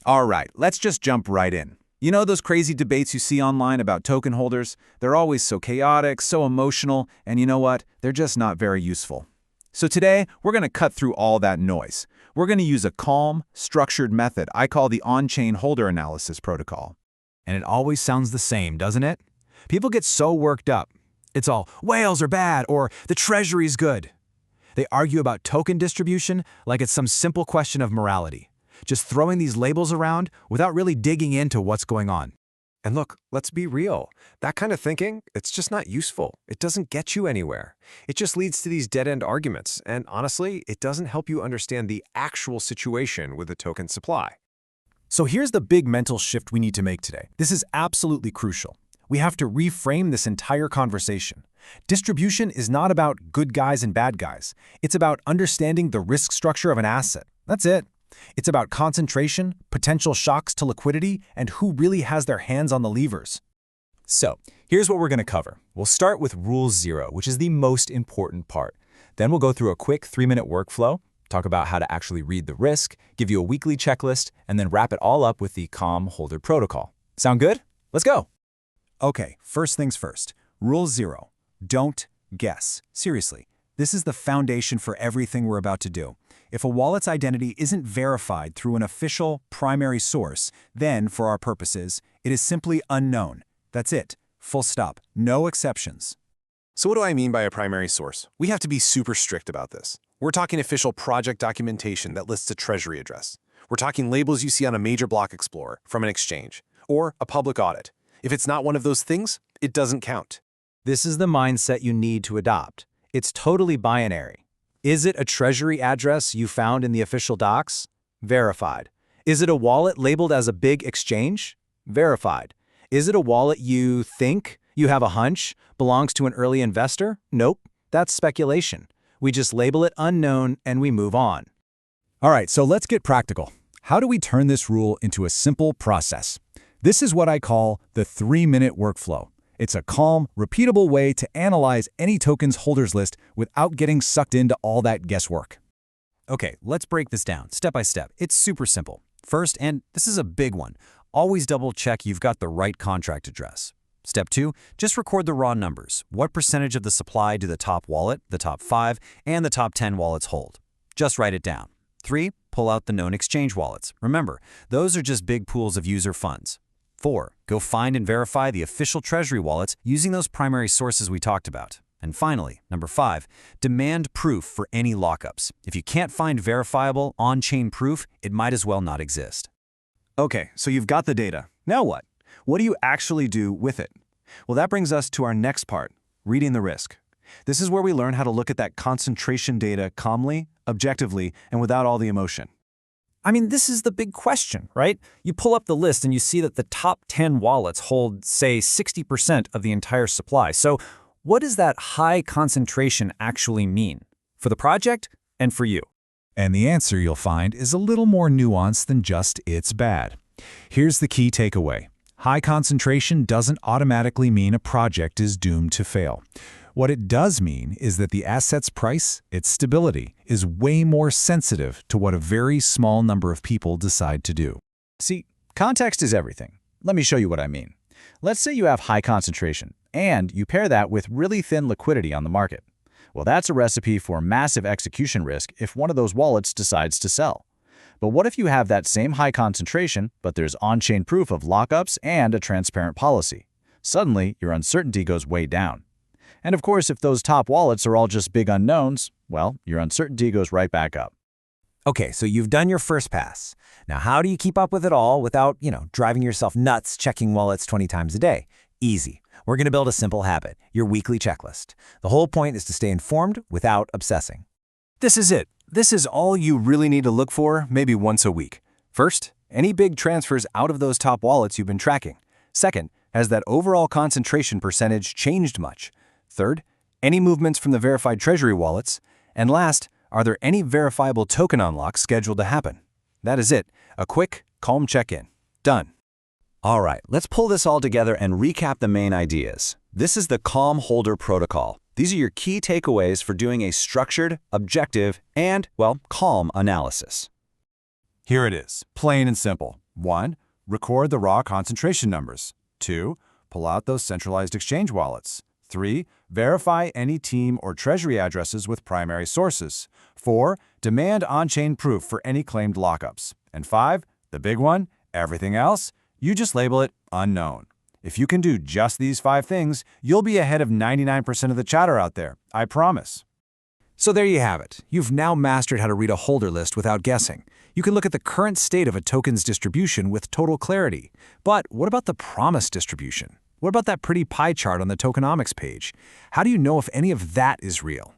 All right, let's just jump right in. You know those crazy debates you see online about token holders? They're always so chaotic, so emotional, and you know what? They're just not very useful. So today, we're going to cut through all that noise. We're going to use a calm, structured method I call the on-chain holder analysis protocol. And it always sounds the same, doesn't it? People get so worked up. It's all, whales are bad, or the treasury's good. They argue about token distribution like it's some simple question of morality, just throwing these labels around without really digging into what's going on. And look, let's be real. That kind of thinking, it's just not useful. It doesn't get you anywhere. It just leads to these dead-end arguments. And honestly, it doesn't help you understand the actual situation with the token supply. So here's the big mental shift we need to make today. This is absolutely crucial. We have to reframe this entire conversation. Distribution is not about good guys and bad guys. It's about understanding the risk structure of an asset. That's it. It's about concentration, potential shocks to liquidity, and who really has their hands on the levers. So, here's what we're going to cover. We'll start with Rule 0, which is the most important part. Then we'll go through a quick 3-minute workflow, talk about how to actually read the risk, give you a weekly checklist, and then wrap it all up with the calm holder protocol. Sound good? Let's go. Okay, first things first. Rule 0. Don't guess. Seriously, this is the foundation for everything we're about to do. If a wallet's identity isn't verified through an official primary source, then, for our purposes, it is simply unknown. That's it. Full stop. No exceptions. So what do I mean by a primary source? We have to be super strict about this. We're talking official project documentation that lists a treasury address. We're talking labels you see on a major block explorer from an exchange, or a public audit. If it's not one of those things, it doesn't count. This is the mindset you need to adopt. It's totally binary. Is it a treasury address you found in the official docs? Verified. Is it a wallet labeled as a big exchange? Verified. Is it a wallet you think, you have a hunch, belongs to an early investor? Nope, that's speculation. We just label it unknown and we move on. All right, so let's get practical. How do we turn this rule into a simple process? This is what I call the 3-minute workflow. It's a calm, repeatable way to analyze any token's holders list without getting sucked into all that guesswork. Okay, let's break this down step by step. It's super simple. First, and this is a big one, always double check you've got the right contract address. Step 2, just record the raw numbers. What percentage of the supply do the top wallet, the top 5, and the top 10 wallets hold? Just write it down. 3, pull out the known exchange wallets. Remember, those are just big pools of user funds. 4, go find and verify the official treasury wallets using those primary sources we talked about. And finally, number 5, demand proof for any lockups. If you can't find verifiable on-chain proof, it might as well not exist. Okay, so you've got the data. Now what? What do you actually do with it? Well, that brings us to our next part, reading the risk. This is where we learn how to look at that concentration data calmly, objectively, and without all the emotion. I mean, this is the big question, right? You pull up the list and you see that the top 10 wallets hold, say, 60% of the entire supply. So what does that high concentration actually mean for the project and for you? And the answer you'll find is a little more nuanced than just it's bad. Here's the key takeaway. High concentration doesn't automatically mean a project is doomed to fail. What it does mean is that the asset's price, its stability, is way more sensitive to what a very small number of people decide to do. See, context is everything. Let me show you what I mean. Let's say you have high concentration, and you pair that with really thin liquidity on the market. Well, that's a recipe for massive execution risk if one of those wallets decides to sell. But what if you have that same high concentration, but there's on-chain proof of lockups and a transparent policy? Suddenly, your uncertainty goes way down. And of course, if those top wallets are all just big unknowns, well, your uncertainty goes right back up. Okay, so you've done your first pass. Now, how do you keep up with it all without, driving yourself nuts checking wallets 20 times a day? Easy. We're going to build a simple habit, your weekly checklist. The whole point is to stay informed without obsessing. This is it. This is all you really need to look for, maybe once a week. First, any big transfers out of those top wallets you've been tracking. Second, has that overall concentration percentage changed much? Third, any movements from the verified treasury wallets? And last, are there any verifiable token unlocks scheduled to happen? That is it. A quick, calm check-in. Done. All right, let's pull this all together and recap the main ideas. This is the calm holder protocol. These are your key takeaways for doing a structured, objective, and, calm analysis. Here it is, plain and simple. 1. Record the raw concentration numbers. 2. Pull out those centralized exchange wallets. 3. Verify any team or treasury addresses with primary sources. 4. Demand on-chain proof for any claimed lockups. And 5. The big one, everything else, you just label it unknown. If you can do just these 5 things, you'll be ahead of 99% of the chatter out there, I promise. So there you have it. You've now mastered how to read a holder list without guessing. You can look at the current state of a token's distribution with total clarity. But what about the promised distribution? What about that pretty pie chart on the tokenomics page? How do you know if any of that is real?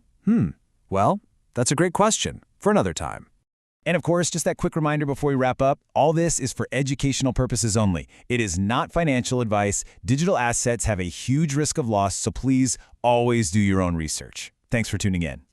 Well, that's a great question for another time. And of course, just that quick reminder before we wrap up, all this is for educational purposes only. It is not financial advice. Digital assets have a huge risk of loss, so please always do your own research. Thanks for tuning in.